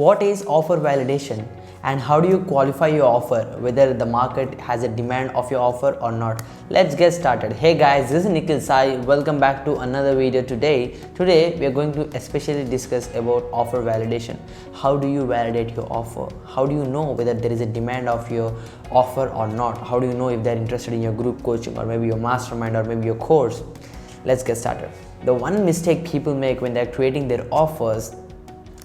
What is offer validation and how do you qualify your offer, whether the market has a demand of your offer or not? Let's get started. Hey guys, this is Nikhil Sai. Welcome back to another video. Today we are going to especially discuss about offer validation. How do you validate your offer? How do you know whether there is a demand of your offer or not? How do you know if they're interested in your group coaching or maybe your mastermind or maybe your course? Let's get started. The one mistake people make when they're creating their offers,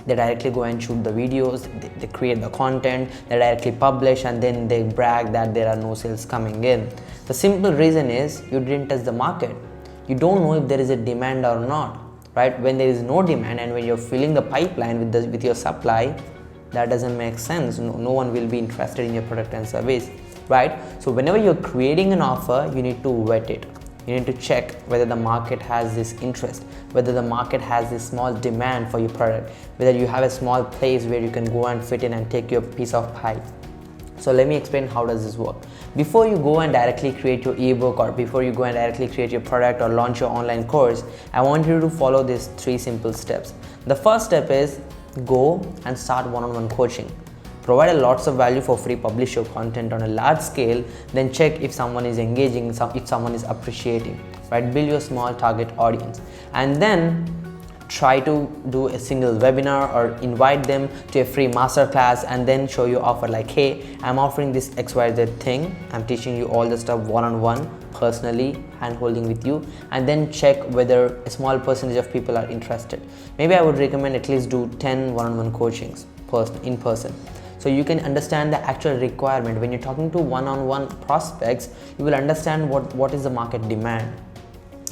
they directly go and shoot the videos, they create the content, they directly publish, and then they brag that there are no sales coming in. The simple reason is you didn't test the market. You don't know if there is a demand or not, right? When there is no demand and when you're filling the pipeline with your supply, that doesn't make sense. No one will be interested in your product and service, right? So whenever you're creating an offer, you need to vet it. You need to check whether the market has this interest, whether the market has this small demand for your product, whether you have a small place where you can go and fit in and take your piece of pie. So let me explain how does this work. Before you go and directly create your ebook, or before you go and directly create your product or launch your online course, I want you to follow these 3 simple steps. The first step is go and start one-on-one coaching. Provide lots of value for free, publish your content on a large scale, then check if someone is engaging, if someone is appreciating, right? Build your small target audience and then try to do a single webinar or invite them to a free masterclass and then show your offer like, hey, I'm offering this XYZ thing. I'm teaching you all the stuff one-on-one, personally, hand holding with you, and then check whether a small percentage of people are interested. Maybe I would recommend at least do 10 one-on-one coachings in person. So you can understand the actual requirement. When you're talking to one-on-one prospects, you will understand what is the market demand,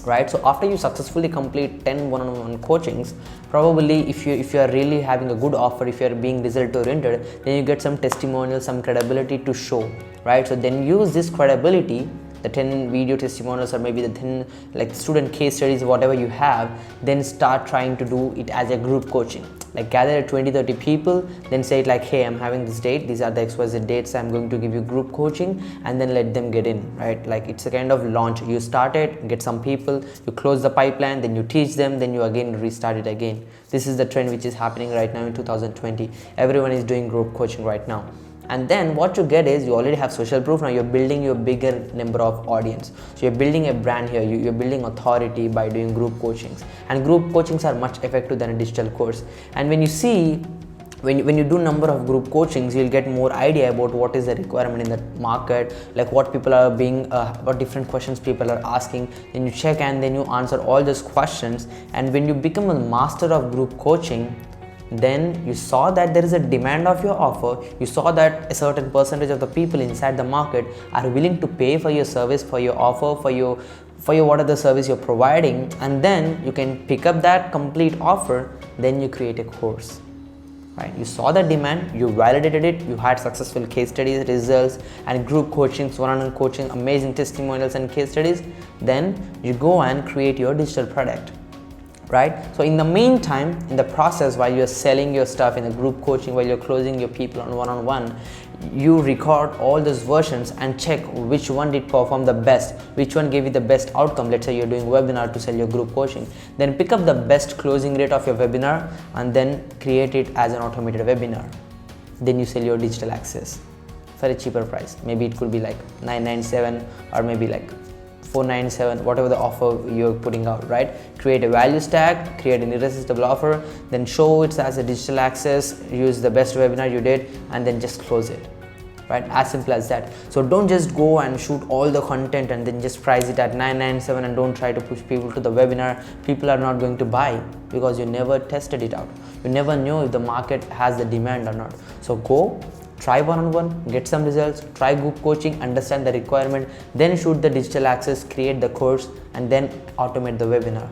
right? So after you successfully complete 10 one-on-one coachings, probably if you are really having a good offer, if you are being result oriented, then you get some testimonials, some credibility to show, right? So then use this credibility, the 10 video testimonials or maybe the 10 like student case studies, whatever you have, then start trying to do it as a group coaching. Like gather 20-30 people, then say it like, hey, I'm having this date, these are the XYZ dates, I'm going to give you group coaching, and then let them get in, right? Like it's a kind of launch. You start it, get some people, you close the pipeline, then you teach them, then you again restart it again. This is the trend which is happening right now in 2020. Everyone is doing group coaching right now. And then what you get is you already have social proof. Now you're building your bigger number of audience. So you're building a brand here. You're building authority by doing group coachings. And group coachings are much effective than a digital course. And when you see, when you do number of group coachings, you'll get more idea about what is the requirement in the market, like what people are being, what different questions people are asking. Then you check and then you answer all those questions. And when you become a master of group coaching, then you saw that there is a demand of your offer, you saw that a certain percentage of the people inside the market are willing to pay for your service, for your offer, for your what are the service you're providing, and then you can pick up that complete offer, then you create a course, right? You saw the demand, you validated it, you had successful case studies, results, and group coachings, one-on-one coaching, amazing testimonials and case studies, then you go and create your digital product, right? So in the meantime, in the process, while you're selling your stuff in a group coaching, while you're closing your people on one-on-one, you record all those versions and check which one did perform the best, which one gave you the best outcome. Let's say you're doing webinar to sell your group coaching, then pick up the best closing rate of your webinar and then create it as an automated webinar. Then you sell your digital access for a cheaper price. Maybe it could be like $997 or maybe like $497, whatever the offer you're putting out, right? Create a value stack, create an irresistible offer, then show it as a digital access, use the best webinar you did, and then just close it, right? As simple as that. So don't just go and shoot all the content and then just price it at $997 and don't try to push people to the webinar. People are not going to buy because you never tested it out. You never know if the market has the demand or not. So go, try one-on-one, get some results, try group coaching, understand the requirement, then shoot the digital access, create the course, and then automate the webinar.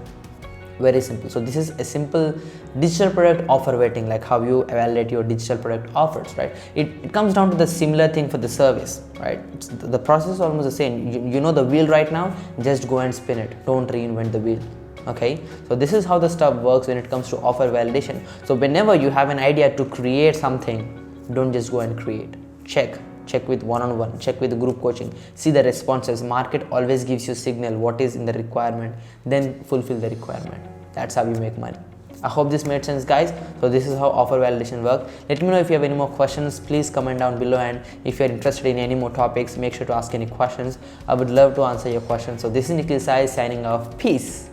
Very simple. So this is a simple digital product offer vetting, like how you evaluate your digital product offers, right? It comes down to the similar thing for the service, right? The process is almost the same. You know the wheel right now, just go and spin it. Don't reinvent the wheel. Okay, so this is how the stuff works when it comes to offer validation. So whenever you have an idea to create something, don't just go and create. Check with one-on-one, check with group coaching, see the responses. Market always gives you signal what is in the requirement, then fulfill the requirement. That's how you make money. I hope this made sense, guys. So this is how offer validation works. Let me know if you have any more questions. Please comment down below, and if you're interested in any more topics, make sure to ask any questions. I would love to answer your questions. So this is Nikhil Sai signing off. Peace.